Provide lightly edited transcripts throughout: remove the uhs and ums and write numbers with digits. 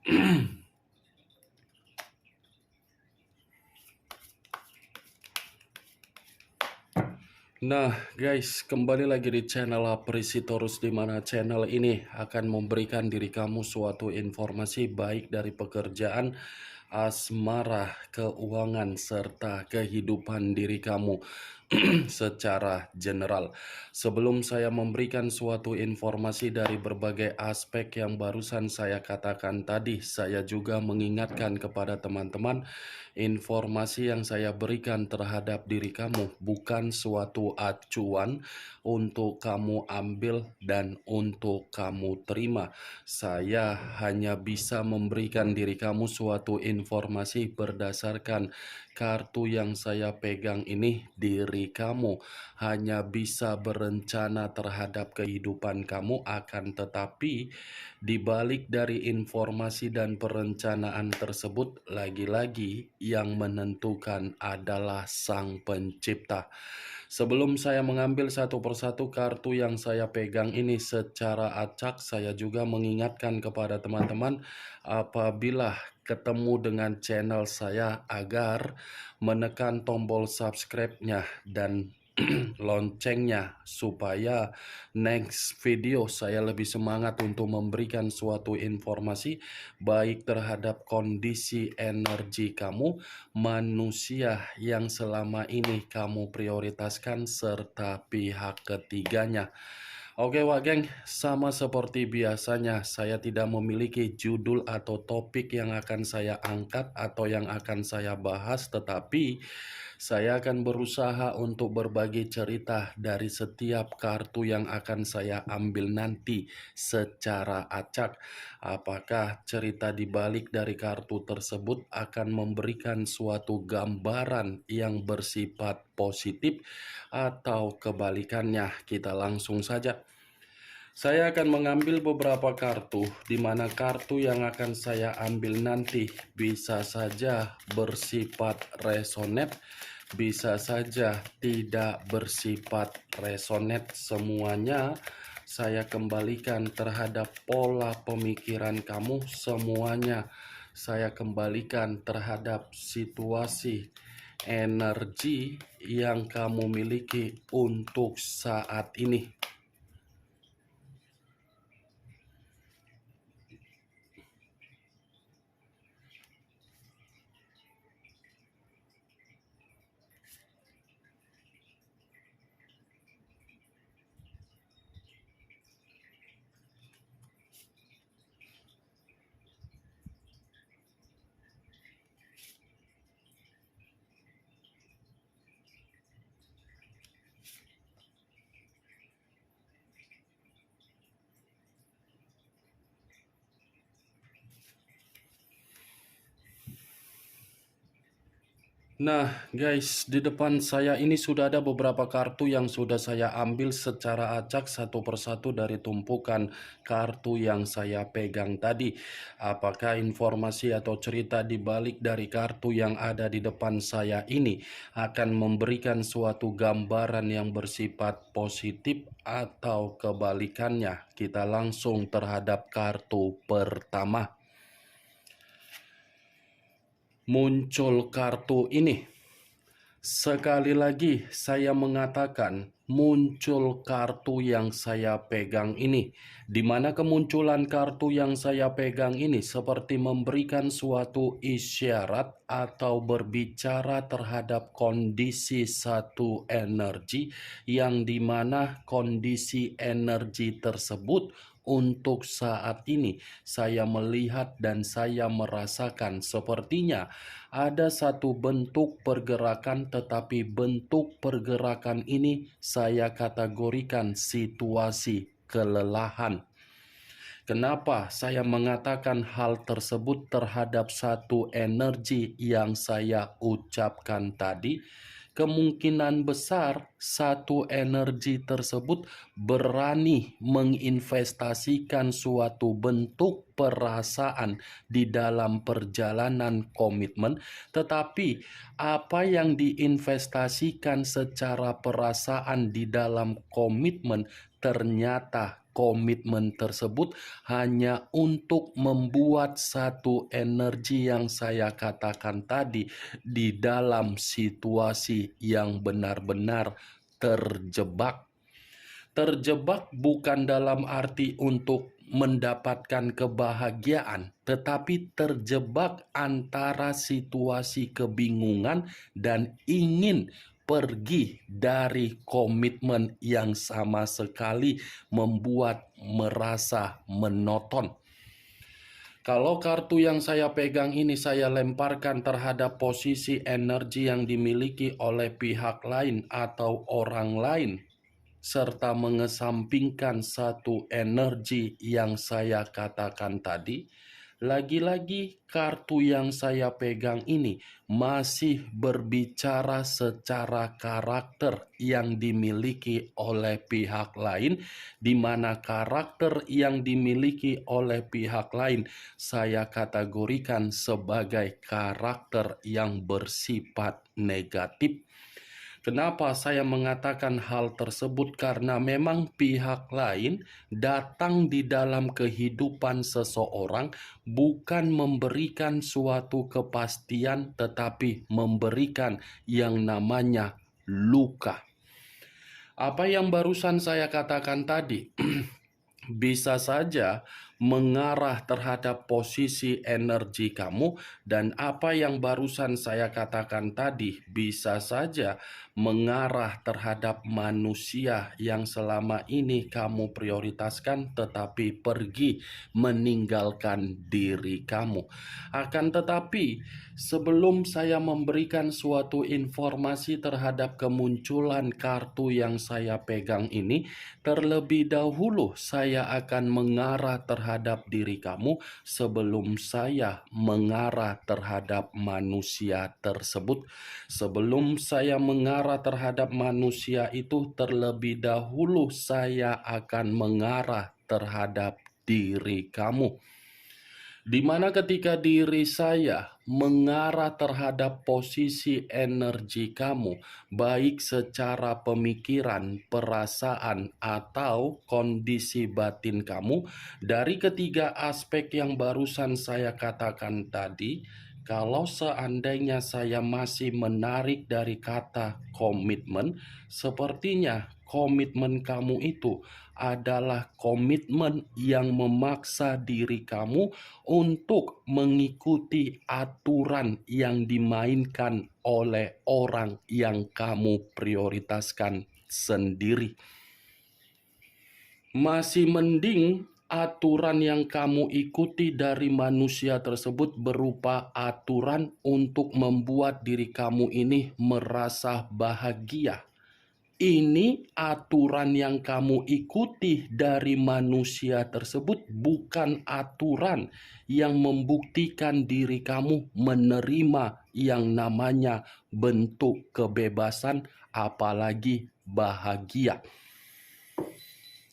Nah guys, kembali lagi di channel Apresitorus, di mana channel ini akan memberikan diri kamu suatu informasi baik dari pekerjaan, asmara, keuangan, serta kehidupan diri kamu secara general. Sebelum saya memberikan suatu informasi dari berbagai aspek yang barusan saya katakan tadi, saya juga mengingatkan kepada teman-teman, informasi yang saya berikan terhadap diri kamu bukan suatu acuan untuk kamu ambil dan untuk kamu terima. Saya hanya bisa memberikan diri kamu suatu informasi berdasarkan kartu yang saya pegang ini. Diri kamu hanya bisa berencana terhadap kehidupan kamu, akan tetapi dibalik dari informasi dan perencanaan tersebut, lagi-lagi yang menentukan adalah Sang Pencipta. Sebelum saya mengambil satu persatu kartu yang saya pegang ini secara acak, saya juga mengingatkan kepada teman-teman apabila ketemu dengan channel saya agar menekan tombol subscribe-nya dan loncengnya, supaya next video saya lebih semangat untuk memberikan suatu informasi baik terhadap kondisi energi kamu, manusia yang selama ini kamu prioritaskan, serta pihak ketiganya. Oke Wak Geng, sama seperti biasanya saya tidak memiliki judul atau topik yang akan saya angkat atau yang akan saya bahas, tetapi saya akan berusaha untuk berbagi cerita dari setiap kartu yang akan saya ambil nanti secara acak. Apakah cerita di balik dari kartu tersebut akan memberikan suatu gambaran yang bersifat positif atau kebalikannya? Kita langsung saja. Saya akan mengambil beberapa kartu, di mana kartu yang akan saya ambil nanti bisa saja bersifat resonate, bisa saja tidak bersifat resonate. Semuanya saya kembalikan terhadap pola pemikiran kamu, semuanya saya kembalikan terhadap situasi energi yang kamu miliki untuk saat ini. Nah guys, di depan saya ini sudah ada beberapa kartu yang sudah saya ambil secara acak satu persatu dari tumpukan kartu yang saya pegang tadi. Apakah informasi atau cerita di balik dari kartu yang ada di depan saya ini akan memberikan suatu gambaran yang bersifat positif atau kebalikannya? Kita langsung terhadap kartu pertama. Muncul kartu ini. Sekali lagi saya mengatakan, muncul kartu yang saya pegang ini, di mana kemunculan kartu yang saya pegang ini seperti memberikan suatu isyarat atau berbicara terhadap kondisi satu energi, yang dimana kondisi energi tersebut untuk saat ini saya melihat dan saya merasakan sepertinya ada satu bentuk pergerakan, tetapi bentuk pergerakan ini saya kategorikan situasi kelelahan. Kenapa saya mengatakan hal tersebut terhadap satu energi yang saya ucapkan tadi? Kemungkinan besar satu energi tersebut berani menginvestasikan suatu bentuk perasaan di dalam perjalanan komitmen, tetapi apa yang diinvestasikan secara perasaan di dalam komitmen ternyata komitmen tersebut hanya untuk membuat satu energi yang saya katakan tadi di dalam situasi yang benar-benar terjebak. Terjebak bukan dalam arti untuk mendapatkan kebahagiaan, tetapi terjebak antara situasi kebingungan dan ingin pergi dari komitmen yang sama sekali membuat merasa monoton. Kalau kartu yang saya pegang ini saya lemparkan terhadap posisi energi yang dimiliki oleh pihak lain atau orang lain, serta mengesampingkan satu energi yang saya katakan tadi, lagi-lagi kartu yang saya pegang ini masih berbicara secara karakter yang dimiliki oleh pihak lain, di mana karakter yang dimiliki oleh pihak lain saya kategorikan sebagai karakter yang bersifat negatif. Kenapa saya mengatakan hal tersebut? Karena memang pihak lain datang di dalam kehidupan seseorang bukan memberikan suatu kepastian, tetapi memberikan yang namanya luka. Apa yang barusan saya katakan tadi bisa saja mengarah terhadap posisi energi kamu, dan apa yang barusan saya katakan tadi bisa saja mengarah terhadap manusia yang selama ini kamu prioritaskan tetapi pergi meninggalkan diri kamu. Akan tetapi sebelum saya memberikan suatu informasi terhadap kemunculan kartu yang saya pegang ini, terlebih dahulu saya akan mengarah terhadap diri kamu sebelum saya mengarah terhadap manusia tersebut. Sebelum saya mengarah terhadap manusia itu, terlebih dahulu saya akan mengarah terhadap diri kamu. Di mana ketika diri saya mengarah terhadap posisi energi kamu, baik secara pemikiran, perasaan, atau kondisi batin kamu, dari ketiga aspek yang barusan saya katakan tadi, kalau seandainya saya masih menarik dari kata komitmen, sepertinya komitmen kamu itu adalah komitmen yang memaksa diri kamu untuk mengikuti aturan yang dimainkan oleh orang yang kamu prioritaskan sendiri. Masih mending aturan yang kamu ikuti dari manusia tersebut berupa aturan untuk membuat diri kamu ini merasa bahagia. Ini aturan yang kamu ikuti dari manusia tersebut bukan aturan yang membuktikan diri kamu menerima yang namanya bentuk kebebasan, apalagi bahagia.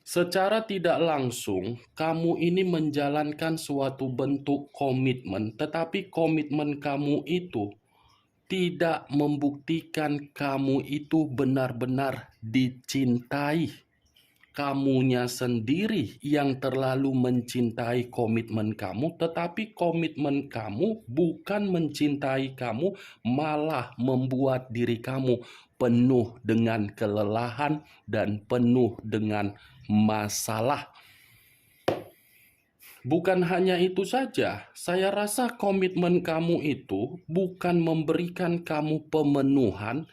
Secara tidak langsung, kamu ini menjalankan suatu bentuk komitmen, tetapi komitmen kamu itu tidak membuktikan kamu itu benar-benar dicintai. Kamunya sendiri yang terlalu mencintai komitmen kamu, tetapi komitmen kamu bukan mencintai kamu, malah membuat diri kamu penuh dengan kelelahan dan penuh dengan masalah. Bukan hanya itu saja, saya rasa komitmen kamu itu bukan memberikan kamu pemenuhan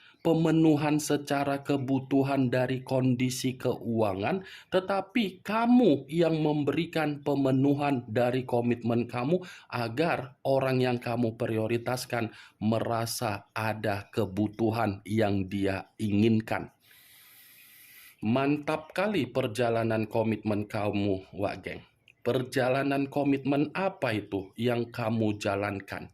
secara kebutuhan dari kondisi keuangan, tetapi kamu yang memberikan pemenuhan dari komitmen kamu agar orang yang kamu prioritaskan merasa ada kebutuhan yang dia inginkan. Mantap kali perjalanan komitmen kamu, Wak Geng. Perjalanan komitmen apa itu yang kamu jalankan?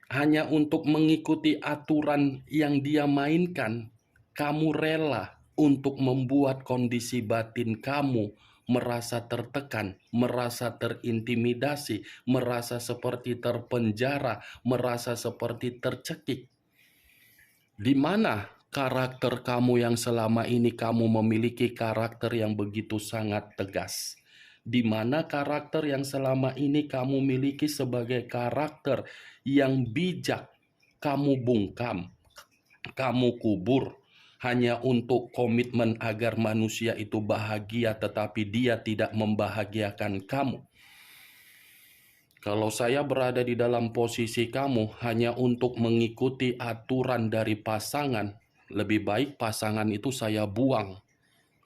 Hanya untuk mengikuti aturan yang dia mainkan, kamu rela untuk membuat kondisi batin kamu merasa tertekan, merasa terintimidasi, merasa seperti terpenjara, merasa seperti tercekik. Di mana karakter kamu yang selama ini kamu memiliki karakter yang begitu sangat tegas. Di mana karakter yang selama ini kamu miliki sebagai karakter yang bijak, kamu bungkam, kamu kubur, hanya untuk komitmen agar manusia itu bahagia tetapi dia tidak membahagiakan kamu. Kalau saya berada di dalam posisi kamu hanya untuk mengikuti aturan dari pasangan, lebih baik pasangan itu saya buang.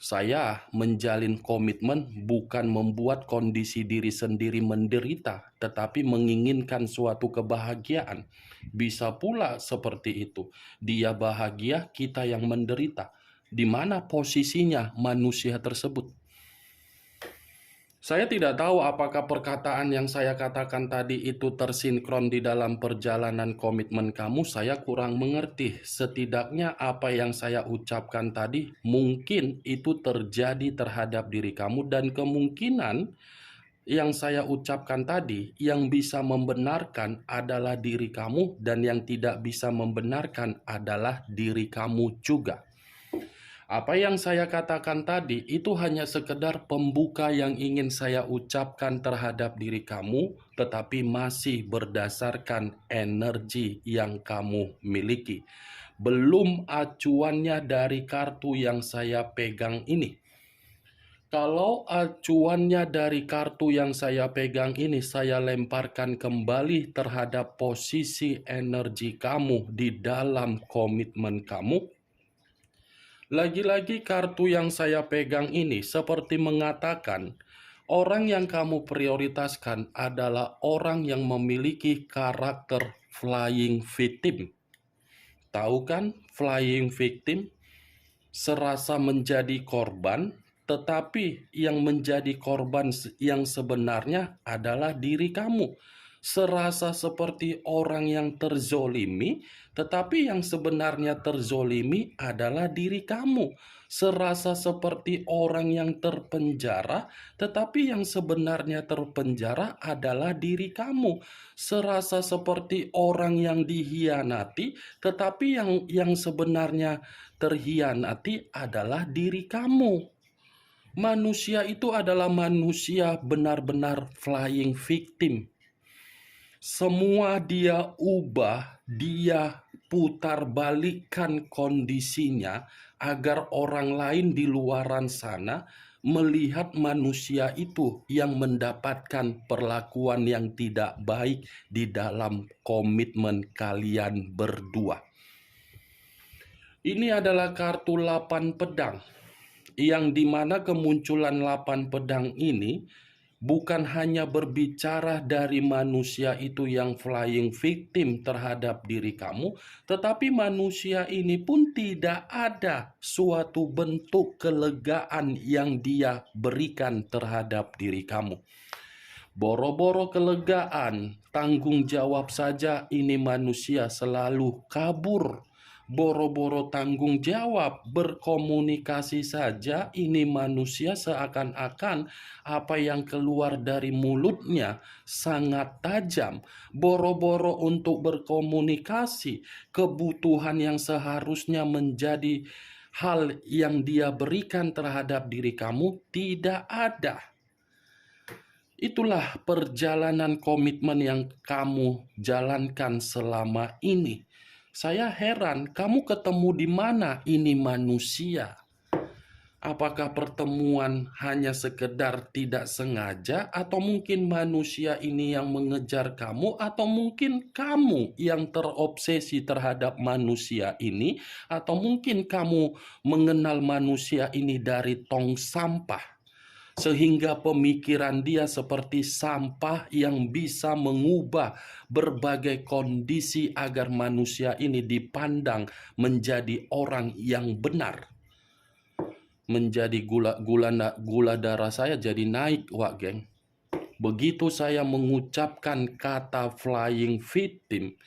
Saya menjalin komitmen bukan membuat kondisi diri sendiri menderita, tetapi menginginkan suatu kebahagiaan. Bisa pula seperti itu. Dia bahagia, kita yang menderita. Di mana posisinya manusia tersebut? Saya tidak tahu apakah perkataan yang saya katakan tadi itu tersinkron di dalam perjalanan komitmen kamu. Saya kurang mengerti. Setidaknya apa yang saya ucapkan tadi mungkin itu terjadi terhadap diri kamu, dan kemungkinan yang saya ucapkan tadi yang bisa membenarkan adalah diri kamu, dan yang tidak bisa membenarkan adalah diri kamu juga. Apa yang saya katakan tadi itu hanya sekedar pembuka yang ingin saya ucapkan terhadap diri kamu, tetapi masih berdasarkan energi yang kamu miliki. Belum acuannya dari kartu yang saya pegang ini. Kalau acuannya dari kartu yang saya pegang ini, saya lemparkan kembali terhadap posisi energi kamu di dalam komitmen kamu. Lagi-lagi kartu yang saya pegang ini seperti mengatakan, orang yang kamu prioritaskan adalah orang yang memiliki karakter flying victim. Tahu kan flying victim? Serasa menjadi korban, tetapi yang menjadi korban yang sebenarnya adalah diri kamu. Serasa seperti orang yang terzolimi, tetapi yang sebenarnya terzolimi adalah diri kamu. Serasa seperti orang yang terpenjara, tetapi yang sebenarnya terpenjara adalah diri kamu. Serasa seperti orang yang dihianati, tetapi yang sebenarnya terhianati adalah diri kamu. Manusia itu adalah manusia benar-benar flying victim. Semua dia ubah, dia putar balikkan kondisinya agar orang lain di luaran sana melihat manusia itu yang mendapatkan perlakuan yang tidak baik di dalam komitmen kalian berdua. Ini adalah kartu 8 pedang, yang dimana kemunculan 8 pedang ini bukan hanya berbicara dari manusia itu yang flying victim terhadap diri kamu, tetapi manusia ini pun tidak ada suatu bentuk kelegaan yang dia berikan terhadap diri kamu. Boro-boro kelegaan, tanggung jawab saja ini manusia selalu kabur. Boro-boro tanggung jawab, berkomunikasi saja ini manusia seakan-akan apa yang keluar dari mulutnya sangat tajam. Boro-boro untuk berkomunikasi, kebutuhan yang seharusnya menjadi hal yang dia berikan terhadap diri kamu tidak ada. Itulah perjalanan komitmen yang kamu jalankan selama ini. Saya heran, kamu ketemu di mana ini manusia? Apakah pertemuan hanya sekedar tidak sengaja, atau mungkin manusia ini yang mengejar kamu, atau mungkin kamu yang terobsesi terhadap manusia ini, atau mungkin kamu mengenal manusia ini dari tong sampah, sehingga pemikiran dia seperti sampah yang bisa mengubah berbagai kondisi agar manusia ini dipandang menjadi orang yang benar. Menjadi gula darah saya jadi naik, wak geng. Begitu saya mengucapkan kata flying victim,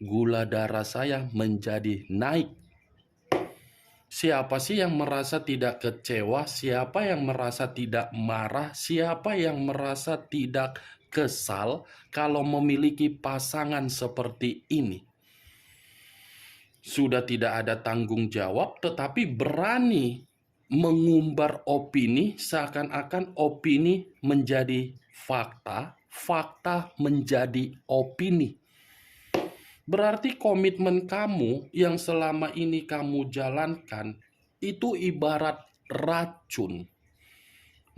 gula darah saya menjadi naik. Siapa sih yang merasa tidak kecewa? Siapa yang merasa tidak marah? Siapa yang merasa tidak kesal kalau memiliki pasangan seperti ini? sudah tidak ada tanggung jawab, tetapi berani mengumbar opini seakan-akan opini menjadi fakta, fakta menjadi opini. Berarti komitmen kamu yang selama ini kamu jalankan itu ibarat racun.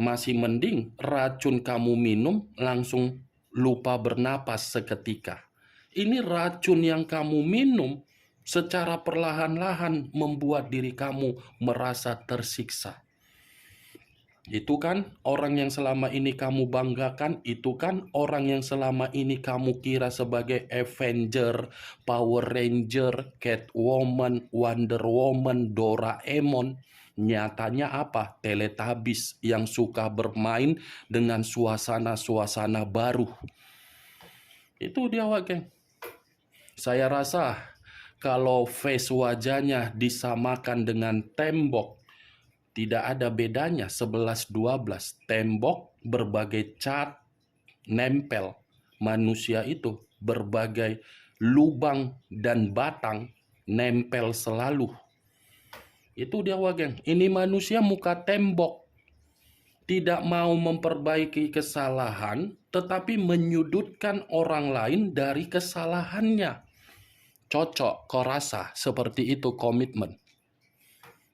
Masih mending racun kamu minum langsung lupa bernapas seketika. Ini racun yang kamu minum secara perlahan-lahan membuat diri kamu merasa tersiksa. Itu kan orang yang selama ini kamu banggakan, itu kan orang yang selama ini kamu kira sebagai Avenger, Power Ranger, Catwoman, Wonder Woman, Doraemon. Nyatanya apa? Teletubbies yang suka bermain dengan suasana-suasana baru. Itu dia, geng. Saya rasa kalau face wajahnya disamakan dengan tembok, tidak ada bedanya 11-12. Tembok berbagai cat nempel. Manusia itu berbagai lubang dan batang nempel selalu. Itu dia, geng. Ini manusia muka tembok. Tidak mau memperbaiki kesalahan, tetapi menyudutkan orang lain dari kesalahannya. Cocok, kau rasa seperti itu komitmen.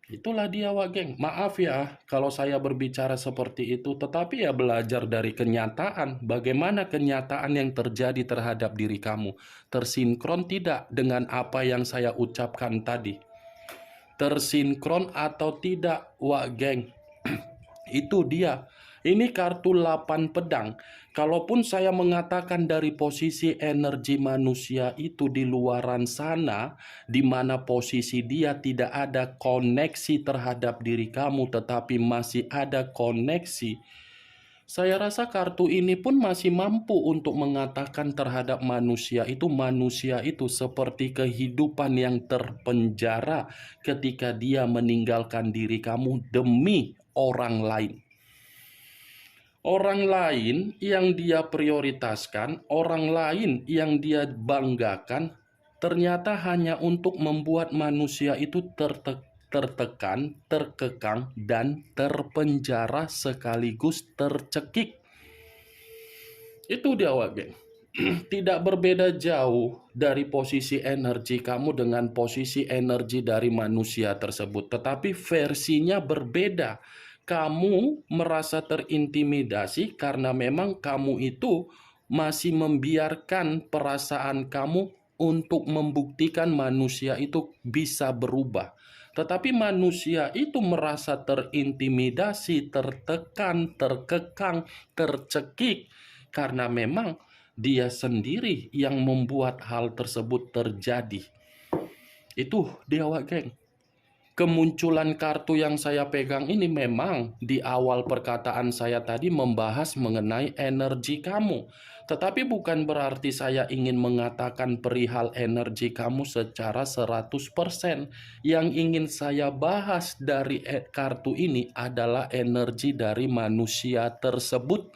Itulah dia, geng. Maaf ya kalau saya berbicara seperti itu, tetapi ya belajar dari kenyataan. Bagaimana kenyataan yang terjadi terhadap diri kamu? Tersinkron tidak dengan apa yang saya ucapkan tadi? Tersinkron atau tidak, geng? Itu dia. Ini kartu 8 pedang. Kalaupun saya mengatakan dari posisi energi manusia itu di luaran sana, di mana posisi dia tidak ada koneksi terhadap diri kamu, tetapi masih ada koneksi, saya rasa kartu ini pun masih mampu untuk mengatakan terhadap manusia itu seperti kehidupan yang terpenjara ketika dia meninggalkan diri kamu demi orang lain. Orang lain yang dia prioritaskan, orang lain yang dia banggakan, ternyata hanya untuk membuat manusia itu tertekan, terkekang, dan terpenjara sekaligus tercekik. Itu dia, geng. Tidak berbeda jauh dari posisi energi kamu dengan posisi energi dari manusia tersebut, tetapi versinya berbeda. Kamu merasa terintimidasi karena memang kamu itu masih membiarkan perasaan kamu untuk membuktikan manusia itu bisa berubah. Tetapi manusia itu merasa terintimidasi, tertekan, terkekang, tercekik karena memang dia sendiri yang membuat hal tersebut terjadi. Itu dia, geng. Kemunculan kartu yang saya pegang ini memang di awal perkataan saya tadi membahas mengenai energi kamu. Tetapi bukan berarti saya ingin mengatakan perihal energi kamu secara 100%. Yang ingin saya bahas dari kartu ini adalah energi dari manusia tersebut.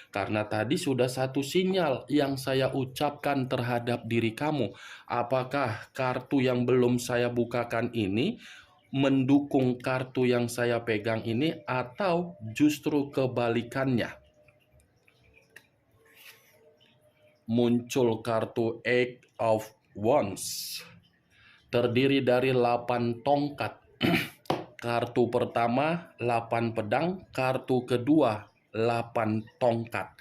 Karena tadi sudah satu sinyal yang saya ucapkan terhadap diri kamu. Apakah kartu yang belum saya bukakan ini mendukung kartu yang saya pegang ini atau justru kebalikannya? Muncul kartu Eight of Wands. Terdiri dari 8 tongkat. Kartu pertama 8 pedang, kartu kedua 8 tongkat.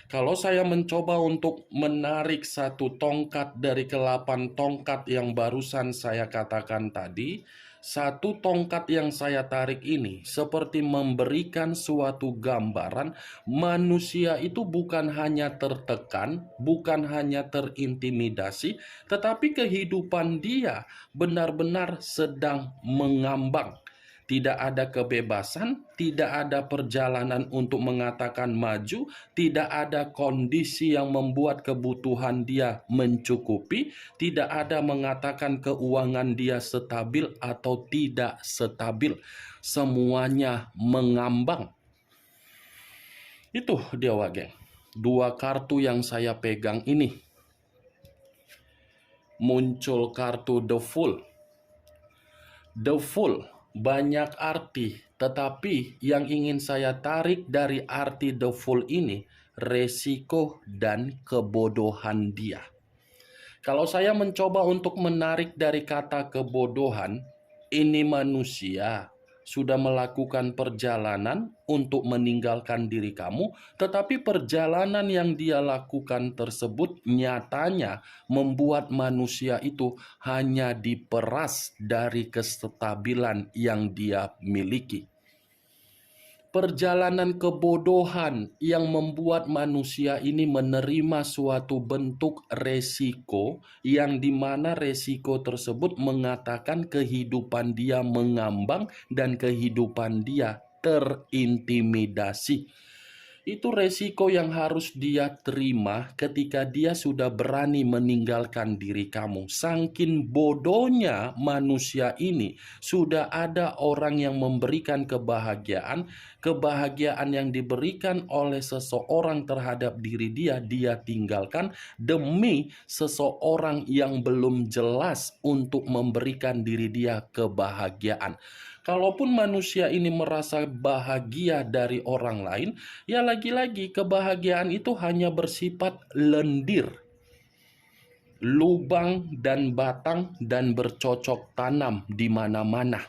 Kalau saya mencoba untuk menarik satu tongkat dari ke-8 tongkat yang barusan saya katakan tadi, satu tongkat yang saya tarik ini seperti memberikan suatu gambaran manusia itu bukan hanya tertekan, bukan hanya terintimidasi, tetapi kehidupan dia benar-benar sedang mengambang. Tidak ada kebebasan, tidak ada perjalanan untuk mengatakan maju, tidak ada kondisi yang membuat kebutuhan dia mencukupi, tidak ada mengatakan keuangan dia stabil atau tidak stabil. Semuanya mengambang. Itu dia, geng. 2 kartu yang saya pegang ini. muncul kartu The Fool. The Fool banyak arti, tetapi yang ingin saya tarik dari arti The Fool ini, resiko dan kebodohan dia. Kalau saya mencoba untuk menarik dari kata kebodohan, ini manusia sudah melakukan perjalanan untuk meninggalkan diri kamu, tetapi perjalanan yang dia lakukan tersebut nyatanya membuat manusia itu hanya diperas dari kestabilan yang dia miliki. Perjalanan kebodohan yang membuat manusia ini menerima suatu bentuk resiko, yang dimana resiko tersebut mengatakan kehidupan dia mengambang dan kehidupan dia terintimidasi. Itu resiko yang harus dia terima ketika dia sudah berani meninggalkan diri kamu. Saking bodohnya manusia ini, sudah ada orang yang memberikan kebahagiaan yang diberikan oleh seseorang terhadap diri dia, dia tinggalkan demi seseorang yang belum jelas untuk memberikan diri dia kebahagiaan. Kalaupun manusia ini merasa bahagia dari orang lain, ya lagi-lagi kebahagiaan itu hanya bersifat lendir, lubang dan batang, dan bercocok tanam di mana-mana.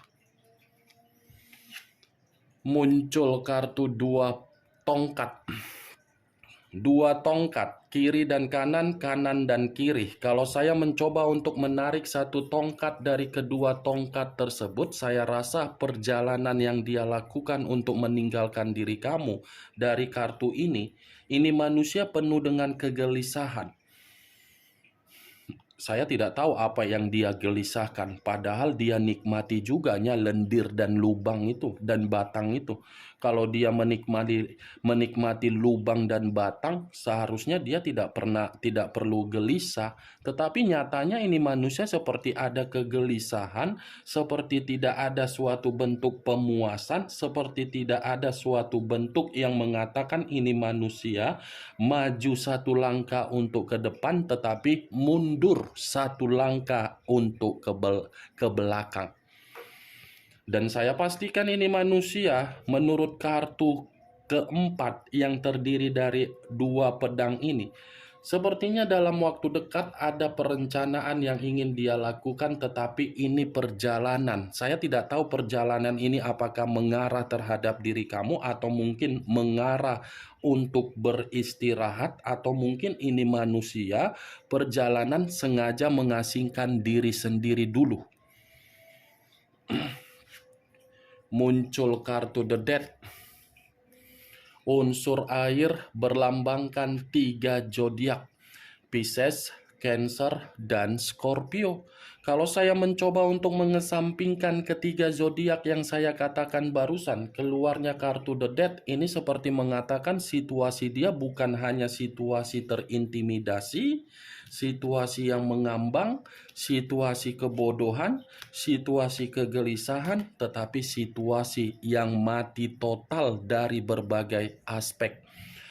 Muncul kartu dua tongkat. Dua tongkat, kiri dan kanan, kanan dan kiri. Kalau saya mencoba untuk menarik satu tongkat dari kedua tongkat tersebut, saya rasa perjalanan yang dia lakukan untuk meninggalkan diri kamu dari kartu ini manusia penuh dengan kegelisahan. Saya tidak tahu apa yang dia gelisahkan, padahal dia nikmati juganya lendir dan lubang itu dan batang itu. Kalau dia menikmati lubang dan batang, seharusnya dia tidak perlu gelisah. Tetapi nyatanya ini manusia seperti ada kegelisahan, seperti tidak ada suatu bentuk pemuasan, seperti tidak ada suatu bentuk yang mengatakan ini manusia maju satu langkah untuk ke depan, tetapi mundur satu langkah untuk ke belakang. Dan saya pastikan ini manusia, menurut kartu keempat yang terdiri dari dua pedang ini, sepertinya dalam waktu dekat ada perencanaan yang ingin dia lakukan, tetapi ini perjalanan. Saya tidak tahu perjalanan ini apakah mengarah terhadap diri kamu, atau mungkin mengarah untuk beristirahat, atau mungkin ini manusia perjalanan sengaja mengasingkan diri sendiri dulu. Muncul kartu The Death. Unsur air berlambangkan 3 zodiak: Pisces, Cancer, dan Scorpio. Kalau saya mencoba untuk mengesampingkan ketiga zodiak yang saya katakan barusan, keluarnya kartu The Death ini seperti mengatakan situasi dia bukan hanya situasi terintimidasi, situasi yang mengambang, situasi kebodohan, situasi kegelisahan, tetapi situasi yang mati total dari berbagai aspek.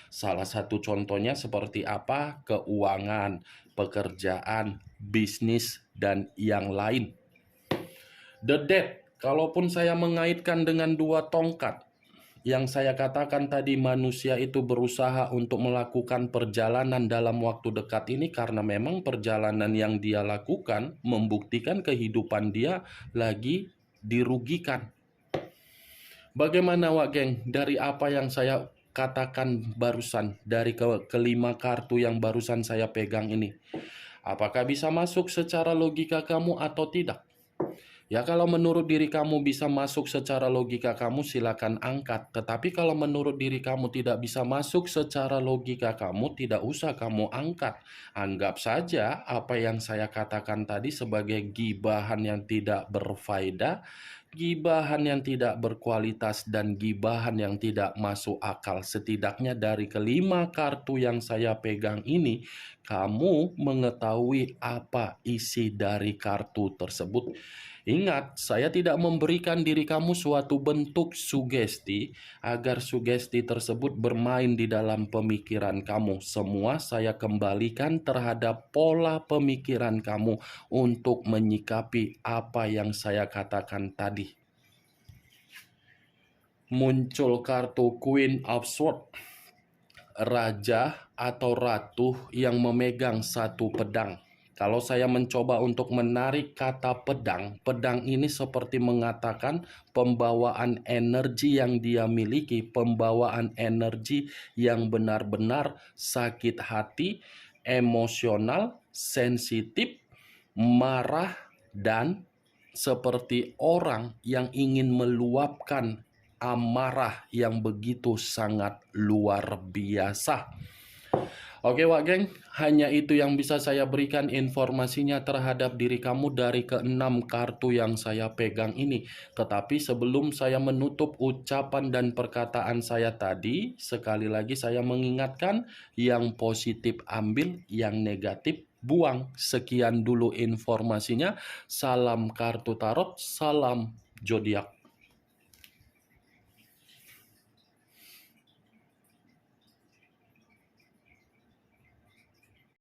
Salah satu contohnya seperti apa? Keuangan, pekerjaan, bisnis, dan yang lain. The Death, kalaupun saya mengaitkan dengan dua tongkat, yang saya katakan tadi manusia itu berusaha untuk melakukan perjalanan dalam waktu dekat ini karena memang perjalanan yang dia lakukan membuktikan kehidupan dia lagi dirugikan. Bagaimana Wak Geng dari apa yang saya katakan barusan, dari kelima kartu yang barusan saya pegang ini? Apakah bisa masuk secara logika kamu atau tidak? Ya, kalau menurut diri kamu bisa masuk secara logika kamu, silakan angkat. Tetapi kalau menurut diri kamu tidak bisa masuk secara logika kamu, tidak usah kamu angkat. Anggap saja apa yang saya katakan tadi sebagai gibahan yang tidak berfaedah, gibahan yang tidak berkualitas, dan gibahan yang tidak masuk akal. Setidaknya dari kelima kartu yang saya pegang ini, kamu mengetahui apa isi dari kartu tersebut. Ingat, saya tidak memberikan diri kamu suatu bentuk sugesti agar sugesti tersebut bermain di dalam pemikiran kamu. Semua saya kembalikan terhadap pola pemikiran kamu untuk menyikapi apa yang saya katakan tadi. Muncul kartu Queen of Swords, raja atau ratu yang memegang satu pedang. Kalau saya mencoba untuk menarik kata pedang, pedang ini seperti mengatakan pembawaan energi yang dia miliki, pembawaan energi yang benar-benar sakit hati, emosional, sensitif, marah, dan seperti orang yang ingin meluapkan amarah yang begitu sangat luar biasa. Oke Wak Geng, hanya itu yang bisa saya berikan informasinya terhadap diri kamu dari keenam kartu yang saya pegang ini. Tetapi sebelum saya menutup ucapan dan perkataan saya tadi, sekali lagi saya mengingatkan, yang positif ambil, yang negatif buang. Sekian dulu informasinya. Salam kartu tarot, salam zodiak.